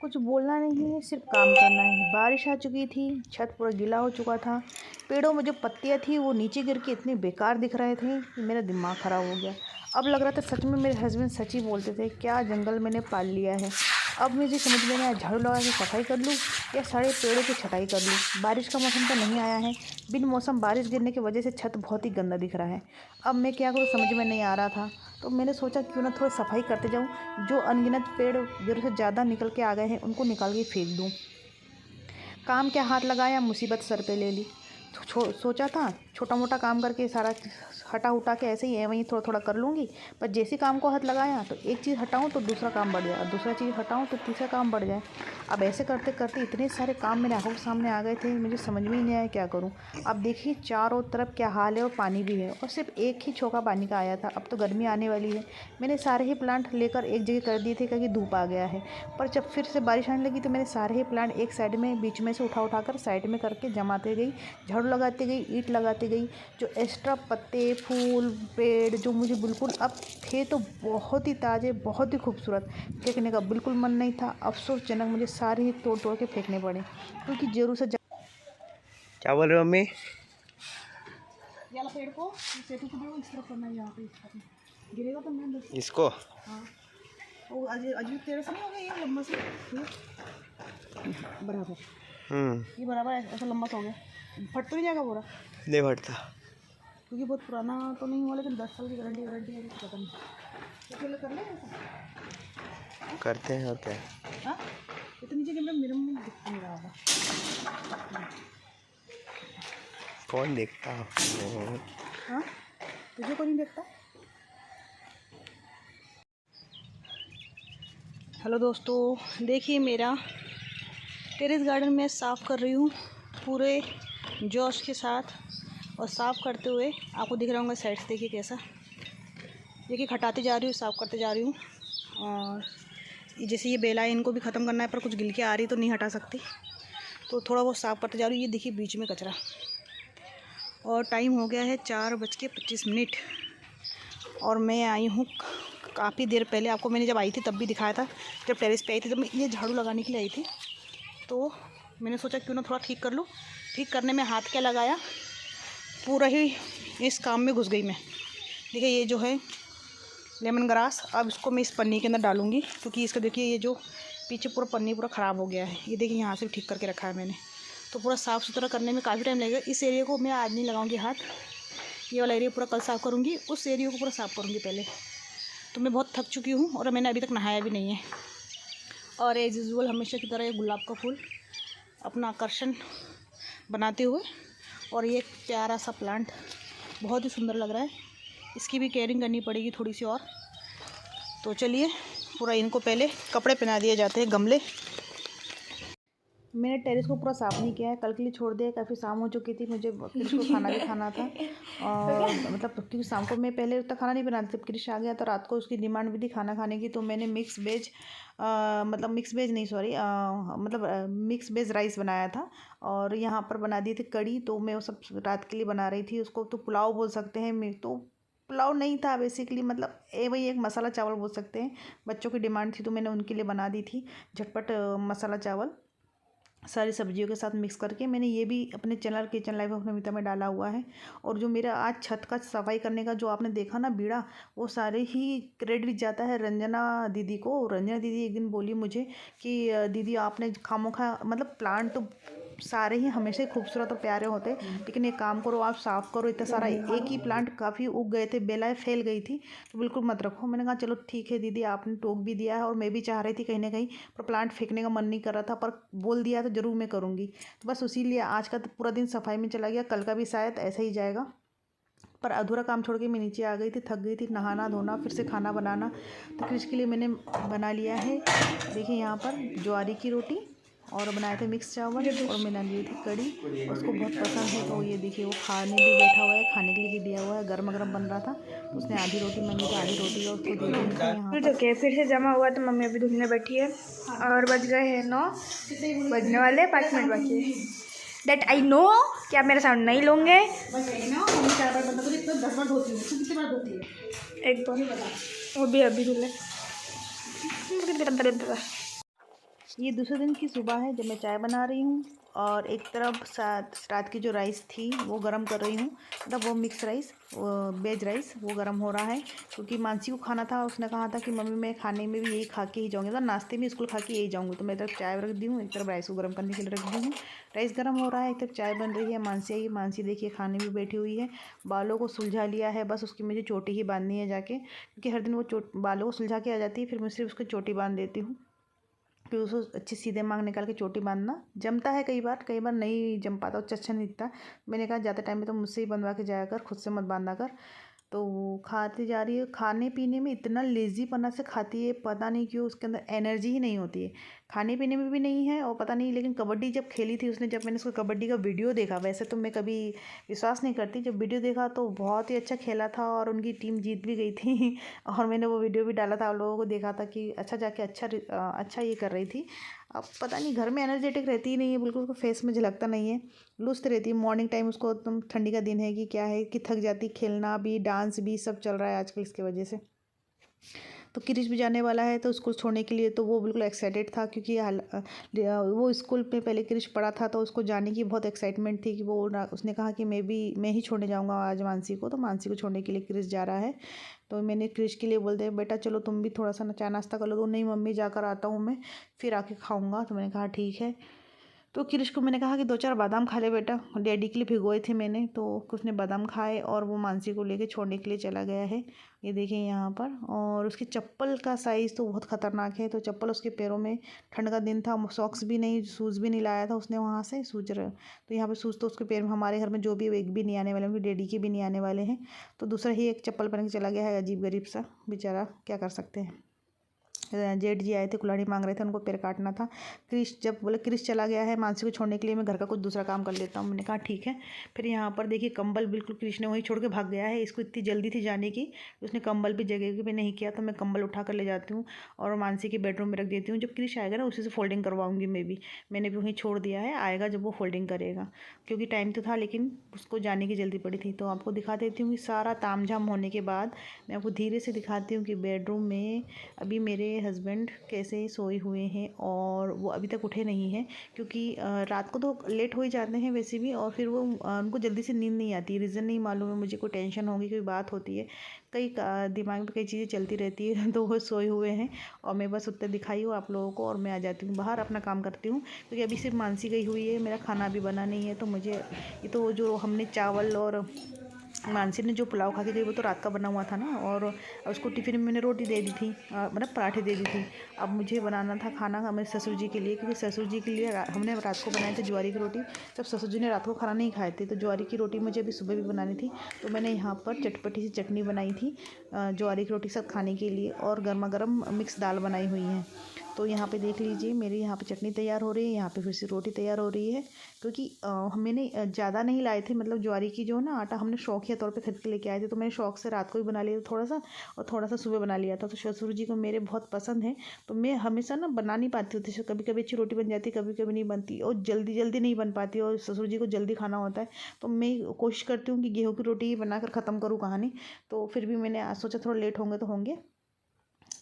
कुछ बोलना नहीं है, सिर्फ काम करना है। बारिश आ चुकी थी, छत पूरा गीला हो चुका था। पेड़ों में जो पत्तियां थी वो नीचे गिर के इतने बेकार दिख रहे थे कि मेरा दिमाग ख़राब हो गया। अब लग रहा था सच में मेरे हस्बैंड सच ही बोलते थे, क्या जंगल मैंने पाल लिया है। अब मुझे समझ में नहीं आया, झाड़ू लगा के सफाई कर लूँ या सारे पेड़ों की छटाई कर लूँ। बारिश का मौसम तो नहीं आया है, बिन मौसम बारिश गिरने की वजह से छत बहुत ही गंदा दिख रहा है। अब मैं क्या करूँ समझ में नहीं आ रहा था, तो मैंने सोचा क्यों ना थोड़ा सफाई करते जाऊँ। जो अनगिनत पेड़ ज़रूरत से ज़्यादा निकल के आ गए हैं उनको निकाल के फेंक दूँ। काम क्या हाथ लगाया, मुसीबत सर पे ले ली। सोचा था छोटा मोटा काम करके सारा हटा उठा के ऐसे ही वहीं थोड़ा थोड़ा कर लूँगी, पर जैसे काम को हाथ लगाया तो एक चीज़ हटाऊँ तो दूसरा काम बढ़ जाए, और दूसरा चीज़ हटाऊँ तो तीसरा काम बढ़ जाए। अब ऐसे करते करते इतने सारे काम मेरे आंखों के सामने आ गए थे, मुझे समझ में ही नहीं आया क्या करूँ। अब देखिए चारों तरफ क्या हाल है, और पानी भी है, और सिर्फ एक ही छोका पानी का आया था। अब तो गर्मी आने वाली है। मैंने सारे ही प्लांट लेकर एक जगह कर दिए थे क्योंकि धूप आ गया है, पर जब फिर से बारिश आने लगी तो मैंने सारे ही प्लांट एक साइड में बीच में से उठा कर साइड में करके जमाते गई, झाड़ू लगाती गई, ईंट लगाती गई। जो एक्स्ट्रा पत्ते, फूल, पेड़ जो मुझे बिल्कुल अब थे तो बहुत ही ताज़े, बहुत ही खूबसूरत, फेंकने का बिल्कुल मन नहीं था। अफसोसजनक मुझे सारे ही तोड़ तोड़ के फेंकने पड़े, क्योंकि जरूर से क्या बोल रहे हो मम्मी? वाला पेड़ को सेटू को इस तरफ करना है, यहाँ पे इस तरफ गिरेगा तो मैं इसको हाँ वो अजीब तेरे से नहीं हो गया, ये लंबा से बराबर, ये बराबर ऐसा लंबा सा हो गया। फट तो नहीं जाएगा पूरा? नहीं फटता, क्योंकि बहुत पुराना तो नहीं हुआ, लेकिन 10 साल की गारंटी है, पता नहीं तो पहले कर ले ऐसा करते हैं और क्या। हाँ इतनी जगह में मेरे मुँह दिख नहीं रहा होगा। कौन देखता? हाँ तुझे कोई नहीं देखता। हेलो दोस्तों, देखिए मेरा टेरेस गार्डन में साफ़ कर रही हूँ पूरे जोश के साथ, और साफ़ करते हुए आपको दिख रहा होगा साइड से, देखिए कैसा, देखिए हटाते जा रही हूँ, साफ़ करते जा रही हूँ। और जैसे ये बेला है इनको भी ख़त्म करना है, पर कुछ गिलके आ रही तो नहीं हटा सकती, तो थोड़ा बहुत साफ़ करते जा रही हूँ। ये देखिए बीच में कचरा, और टाइम हो गया है 4:25, और मैं आई हूँ काफ़ी देर पहले। आपको मैंने जब आई थी तब भी दिखाया था, जब टेरेस पे आई थी जब मैं ये झाड़ू लगाने के लिए आई थी, तो मैंने सोचा क्यों ना थोड़ा ठीक कर लूँ। ठीक करने में हाथ क्या लगाया, पूरा ही इस काम में घुस गई मैं। देखिए ये जो है लेमन ग्रास, अब इसको मैं इस पन्नी के अंदर डालूँगी, क्योंकि इसका देखिए ये जो पीछे पूरा पन्नी पूरा ख़राब हो गया है। ये देखिए यहाँ से भी ठीक करके रखा है मैंने, तो पूरा साफ़ सुथरा करने में काफ़ी टाइम लगेगा। इस एरिया को मैं आज नहीं लगाऊंगी हाथ, ये वाला एरिया पूरा कल साफ़ करूँगी, उस एरिया को पूरा साफ़ करूँगी पहले। तो मैं बहुत थक चुकी हूँ, और मैंने अभी तक नहाया भी नहीं है। और एज यूजुअल हमेशा की तरह ये गुलाब का फूल अपना आकर्षण बनाते हुए, और ये एक प्यारा सा प्लांट बहुत ही सुंदर लग रहा है, इसकी भी केयरिंग करनी पड़ेगी थोड़ी सी और। तो चलिए पूरा इनको पहले कपड़े पहना दिए जाते हैं, गमले। मैंने टेरेस को पूरा साफ़ नहीं किया है, कल के लिए छोड़ दिया, काफ़ी शाम हो चुकी थी, मुझे क्रिश को खाना भी खाना था। और मतलब क्योंकि शाम को मैं पहले उतना खाना नहीं बनाती, जब क्रिश आ गया तो रात को उसकी डिमांड भी थी खाना खाने की, तो मैंने मिक्स वेज राइस बनाया था, और यहाँ पर बना दी थी कड़ी। तो मैं वो सब रात के लिए बना रही थी, उसको तो पुलाव बोल सकते हैं, मैं तो पुलाव नहीं था बेसिकली, मतलब वही एक मसाला चावल बोल सकते हैं। बच्चों की डिमांड थी तो मैंने उनके लिए बना दी थी झटपट मसाला चावल, सारी सब्जियों के साथ मिक्स करके। मैंने ये भी अपने channel kitchen life of Namita में डाला हुआ है। और जो मेरा आज छत का सफाई करने का जो आपने देखा ना बीड़ा, वो सारे ही क्रेडिट जाता है रंजना दीदी को। रंजना दीदी एक दिन बोली मुझे कि दीदी आपने खामोखा, मतलब प्लांट तो सारे ही हमेशा ही खूबसूरत और प्यारे होते हैं, लेकिन एक काम करो आप साफ़ करो, इतना सारा एक ही प्लांट काफ़ी उग गए थे, बेलाएँ फैल गई थी, तो बिल्कुल मत रखो। मैंने कहा चलो ठीक है दीदी, आपने टोक भी दिया है, और मैं भी चाह रही थी कहीं ना कहीं, पर प्लांट फेंकने का मन नहीं कर रहा था, पर बोल दिया तो ज़रूर मैं करूँगी। तो बस उसी लिए आज का तो पूरा दिन सफाई में चला गया, कल का भी शायद ऐसा ही जाएगा। पर अधूरा काम छोड़ के मैं नीचे आ गई थी, थक गई थी, नहाना धोना फिर से खाना बनाना। तो फिर इसके लिए मैंने बना लिया है, देखिए यहाँ पर ज्वारी की रोटी, और बनाए थे मिक्स चावल, और मैंने ली थी कड़ी, उसको बहुत पसंद है। तो ये देखिए वो खाने भी बैठा हुआ है, खाने के लिए भी दिया हुआ है, गर्म गर्म बन रहा था, तो उसने आधी रोटी मांगी थी, आधी रोटी और उसको दे दी थी। यहाँ तो क्या फिर से जमा हुआ, तो मम्मी अभी धुलने बैठी है, और बज गए हैं 9, बजने वाले 5 मिनट बाकी है। दैट आई नो कि आप मेरा साउंड नहीं लोगे। एक बार वो भी अभी धुले। ये दूसरे दिन की सुबह है जब मैं चाय बना रही हूँ और एक तरफ रात की जो राइस थी वो गरम कर रही हूँ, मतलब वो मिक्स राइस, वेज राइस वो गरम हो रहा है क्योंकि मानसी को खाना था। उसने कहा था कि मम्मी मैं खाने में भी यही खा के ही जाऊँगी, मतलब नाश्ते में स्कूल खा के यही जाऊँगी। तो मैं एक तरफ चाय रख दी हूँ, एक तरफ राइस को गर्म करने के लिए रख दी हूँ। राइस गर्म हो रहा है, एक तरफ चाय बन रही है। मानसी आई, मानसी देखिए खाने भी बैठी हुई है, बालों को सुलझा लिया है, बस उसकी मुझे चोटी ही बांधनी है जाके, क्योंकि हर दिन वो बालों को सुलझा के आ जाती है, फिर मैं सिर्फ उसकी चोटी बांध देती हूँ। फिर उसको अच्छी सीधे मांग निकाल के चोटी बांधना जमता है, कई बार नहीं जम पाता, अच्छा नहीं दिखता। मैंने कहा ज़्यादा टाइम में तो मुझसे ही बनवा के जाया कर, खुद से मत बांधा कर। तो वो खाती जा रही है, खाने पीने में इतना लेज़ीपना से खाती है, पता नहीं क्यों उसके अंदर एनर्जी ही नहीं होती है। खाने पीने में भी नहीं है और पता नहीं, लेकिन कबड्डी जब खेली थी उसने, जब मैंने उसको कबड्डी का वीडियो देखा, वैसे तो मैं कभी विश्वास नहीं करती, जब वीडियो देखा तो बहुत ही अच्छा खेला था और उनकी टीम जीत भी गई थी और मैंने वो वीडियो भी डाला था, आप लोगों को देखा था कि अच्छा जाके अच्छा ये कर रही थी। अब पता नहीं घर में एनर्जेटिक रहती ही नहीं है बिल्कुल, उसको फेस में झलकता नहीं है, लुस्त रहती है। मॉर्निंग टाइम उसको एकदम, ठंडी का दिन है कि क्या है कि थक जाती, खेलना भी डांस भी सब चल रहा है आजकल इसकी वजह से। तो क्रिश भी जाने वाला है तो स्कूल छोड़ने के लिए तो वो बिल्कुल एक्साइटेड था, क्योंकि वो स्कूल में पहले क्रिश पढ़ा था तो उसको जाने की बहुत एक्साइटमेंट थी कि उसने कहा कि मैं ही छोड़ने जाऊँगा आज मानसी को, तो मानसी को छोड़ने के लिए क्रिश जा रहा है। तो मैंने क्रिश के लिए बोलते हैं बेटा चलो तुम भी थोड़ा सा चाय नाश्ता कर लो, तो नहीं मम्मी जाकर आता हूँ मैं, फिर आके खाऊँगा। तो मैंने कहा ठीक है। तो क्रिश को मैंने कहा कि 2-4 बादाम खा ले बेटा, डैडी के लिए भिगोए थे मैंने, तो उसने बादाम खाए और वो मानसी को लेके छोड़ने के लिए चला गया है। ये देखें यहाँ पर, और उसकी चप्पल का साइज़ तो बहुत ख़तरनाक है, तो चप्पल उसके पैरों में, ठंड का दिन था, सॉक्स भी नहीं, शूज़ भी नहीं लाया था उसने वहाँ से, तो यहाँ पे शूज़ तो उसके पैर में, हमारे घर में जो भी एक भी नहीं आने वाले, उनके डैडी के भी नहीं आने वाले हैं, तो दूसरा ही एक चप्पल पहन के चला गया है, अजीब गरीब सा बेचारा, क्या कर सकते हैं। जेठ जी आए थे, कुल्हाड़ी मांग रहे थे, उनको पैर काटना था। क्रिश जब बोले क्रिश चला गया है मानसी को छोड़ने के लिए, मैं घर का कुछ दूसरा काम कर लेता हूँ, मैंने कहा ठीक है। फिर यहाँ पर देखिए कंबल बिल्कुल क्रिश ने वहीं छोड़ के भाग गया है, इसको इतनी जल्दी थी जाने की, उसने कंबल भी जगह पे नहीं किया, तो मैं कंबल उठा कर ले जाती हूँ और मानसी के बेडरूम में रख देती हूँ। जब क्रिश आएगा ना उसी से फोल्डिंग करवाऊँगी मैंने भी वहीं छोड़ दिया है, आएगा जब वो फोल्डिंग करेगा, क्योंकि टाइम तो था लेकिन उसको जाने की जल्दी पड़ी थी। तो आपको दिखा देती हूँ कि सारा तामझाम होने के बाद मैं आपको धीरे से दिखाती हूँ कि बेडरूम में अभी मेरे हस्बैंड कैसे सोए हुए हैं और वो अभी तक उठे नहीं हैं, क्योंकि रात को तो लेट हो ही जाते हैं वैसे भी, और फिर वो उनको जल्दी से नींद नहीं आती, रीज़न नहीं मालूम है मुझे, कोई टेंशन होगी, कोई बात होती है, दिमाग में कई चीज़ें चलती रहती है तो वो सोए हुए हैं और मैं बस उतने दिखाई हूँ आप लोगों को, और मैं आ जाती हूँ बाहर अपना काम करती हूँ, क्योंकि अभी सिर्फ मानसी गई हुई है, मेरा खाना अभी बना नहीं है। तो मुझे ये तो जो हमने चावल और मानसी ने जो पुलाव खा के गई वो तो रात का बना हुआ था ना, और उसको टिफ़िन में मैंने रोटी दे दी थी, मतलब पराठे दे दी थी। अब मुझे बनाना था खाना हमारे ससुर जी के लिए, क्योंकि ससुर जी के लिए हमने रात को बनाए थे ज्वारी की रोटी, जब ससुर जी ने रात को खाना नहीं खाए थे, तो ज्वारी की रोटी मुझे अभी सुबह भी बनानी थी। तो मैंने यहाँ पर चटपटी सी चटनी बनाई थी ज्वारी की रोटी के साथ खाने के लिए, और गर्मा गर्म मिक्स दाल बनाई हुई है। तो यहाँ पे देख लीजिए मेरी यहाँ पे चटनी तैयार हो रही है, यहाँ पे फिर से रोटी तैयार हो रही है, क्योंकि मैंने ज़्यादा नहीं लाए थे, मतलब ज्वारी की जो ना आटा हमने शौकिया तौर पे खरीद के लेके आए थे, तो मैंने शौक से रात को ही बना लिया था थोड़ा सा, और थोड़ा सा सुबह बना लिया था। तो ससुर जी को मेरे बहुत पसंद है, तो मैं हमेशा ना बना नहीं पाती होती, कभी कभी अच्छी रोटी बन जाती, कभी कभी नहीं बनती, और जल्दी जल्दी नहीं बन पाती, और ससुर जी को जल्दी खाना होता है, तो मैं कोशिश करती हूँ कि गेहूँ की रोटी ही बनाकर ख़त्म करूँ कहानी। तो फिर भी मैंने आज सोचा थोड़ा लेट होंगे तो होंगे,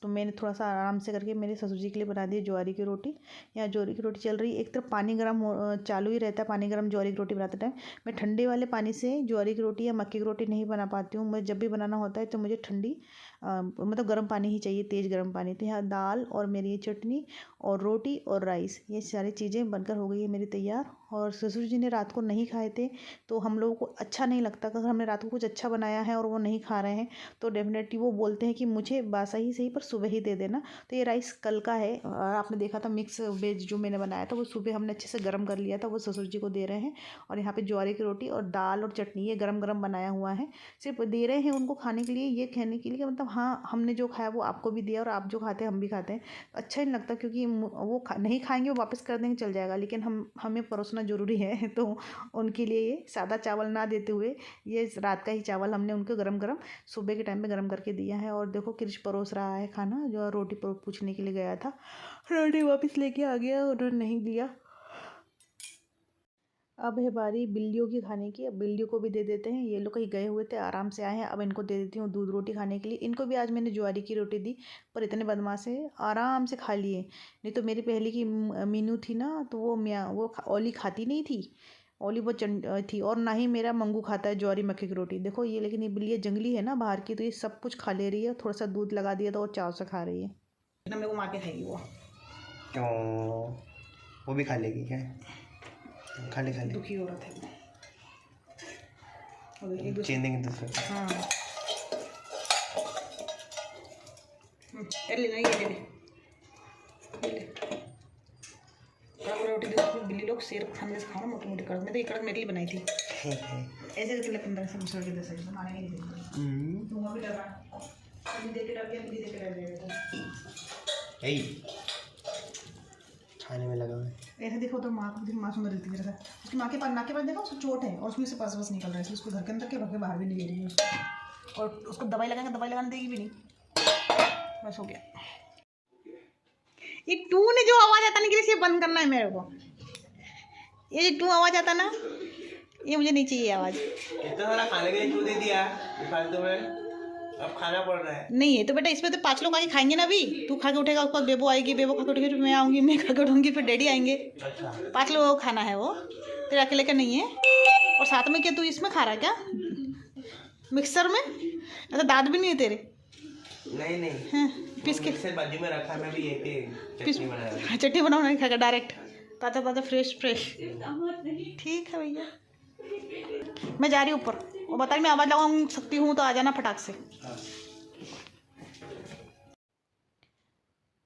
तो मैंने थोड़ा सा आराम से करके मेरे ससुर जी के लिए बना दी ज्वारी की रोटी। यहाँ ज्वारी की रोटी चल रही है, एक तरफ पानी गर्म चालू ही रहता है, पानी गर्म ज्वारी की रोटी बनाते टाइम। मैं ठंडे वाले पानी से ज्वारी की रोटी या मक्की की रोटी नहीं बना पाती हूँ, मैं जब भी बनाना होता है तो मुझे ठंडी मतलब गर्म पानी ही चाहिए, तेज़ गर्म पानी। तो यहाँ दाल और मेरी ये चटनी और रोटी और राइस, ये सारी चीज़ें बनकर हो गई है मेरी तैयार। और ससुर जी ने रात को नहीं खाए थे, तो हम लोगों को अच्छा नहीं लगता, अगर हमने रात को कुछ अच्छा बनाया है और वो नहीं खा रहे हैं तो डेफिनेटली वो बोलते हैं कि मुझे बासा ही सही पर सुबह ही दे देना। तो ये राइस कल का है, आपने देखा था मिक्स वेज जो मैंने बनाया था वो सुबह हमने अच्छे से गर्म कर लिया था, वो ससुर जी को दे रहे हैं। और यहाँ पे ज्वारी की रोटी और दाल और चटनी ये गरम गरम बनाया हुआ है, सिर्फ दे रहे हैं उनको खाने के लिए, ये कहने के लिए कि मतलब हाँ हमने जो खाया वो आपको भी दिया और आप जो खाते हैं हम भी खाते हैं। अच्छा नहीं लगता, क्योंकि वो नहीं खाएंगे, वो वापस कर देंगे चल जाएगा, लेकिन हमें परोसना ज़रूरी है। तो उनके लिए ये सादा चावल ना देते हुए ये रात का ही चावल हमने उनको गरम गरम सुबह के टाइम पे गरम करके दिया है। और देखो क्रिश परोस रहा है खाना, जो रोटी पूछने के लिए गया था, रोटी वापस लेके आ गया, उन्होंने नहीं दिया। अब है बारी बिल्लियों की खाने की। अब बिल्लियों को भी दे देते हैं। ये लोग कहीं गए हुए थे, आराम से आए हैं। अब इनको दे देती हूँ दूध रोटी खाने के लिए। इनको भी आज मैंने ज्वारी की रोटी दी, पर इतने बदमाश है, आराम से खा लिए। नहीं तो मेरी पहले की मीनू थी ना, तो वो ओली खाती नहीं थी। ओली बहुत थी। और ना ही मेरा मंगू खाता है ज्वारी मक्के की रोटी। देखो ये, लेकिन ये बिल्ली जंगली है ना बाहर की, तो ये सब कुछ खा ले रही है। थोड़ा सा दूध लगा दिया तो और चाव से खा रही है ना। मेरे को मार के खाएगी वो। क्यों? वो भी खा लेगी क्या? खा ले खा ले। दुखी हो रहा था चेन देंगे दूसरे को। हाँ ले ना, ये ले ले रोटी दे। बिल्ली लोग शेर खाने से खाना मोटी मोटी कड़क। मैं तो ये कड़क मेरे लिए बनाई थी। ऐसे करके 15 से मुसड़ के दे सकते माने नहीं देते। तुम भी डर रहा, बिल्ली देख के डर गया, बिल्ली देख के डर गया। यही खाने में लगा हुआ है। ऐसे देखो तो माँ को, माँ सुंदर दिखती है। उसकी माँ के पास, नाक के पास देखो उसको चोट है और उसमें से पस निकल रहा है, इसलिए उसको घर के अंदर के भर के बाहर भी नहीं ले रही है उसको। और उसको दवाई लगाएंगे, दवाई लगाने देगी भी नहीं। बस हो गया। ये टू ने जो आवाज़ आता ना, कि बंद करना है मेरे को। ये जो टू आवाज़ आता ना, ये मुझे नहीं चाहिए आवाज़। इतना सारा खाने के लिए क्यों दे दिया फालतू में? अब खाना पड़ रहा है। नहीं है तो बेटा, इसमें तो 5 लोग आके खाएंगे ना। अभी तू खा के उठेगा, उसके बाद बेबो आएगी, बेबो खा के उठेगी, फिर मैं आऊँगी, मैं खा के उठूँगी, फिर डैडी आएंगे। अच्छा 5 लोगों को खाना है वो, तेरे अकेले का नहीं है। और साथ में क्या तू इसमें खा रहा है क्या, मिक्सर में? ऐसा दांत भी नहीं है तेरे? नहीं नहीं, हाँ, पीस के मिक्सर बाजू में रखा, मैं भी ये चटनी बना रहा हूँ। चटनी बनाओ, नहीं खाएगा डायरेक्ट ताज़ा ताज़ा फ्रेश फ्रेश। ठीक है भैया, मैं जा रही हूँ ऊपर। और बता, मैं आवाज़ लगा सकती हूँ तो आ जाना फटाक से।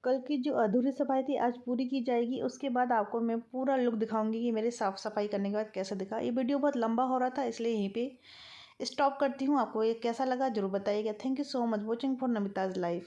कल की जो अधूरी सफाई थी आज पूरी की जाएगी। उसके बाद आपको मैं पूरा लुक दिखाऊंगी कि मेरे साफ़ सफाई करने के बाद कैसा दिखा। ये वीडियो बहुत लंबा हो रहा था, इसलिए यहीं पे स्टॉप करती हूँ। आपको ये कैसा लगा ज़रूर बताइएगा। Thank you so much watching for Namita's life.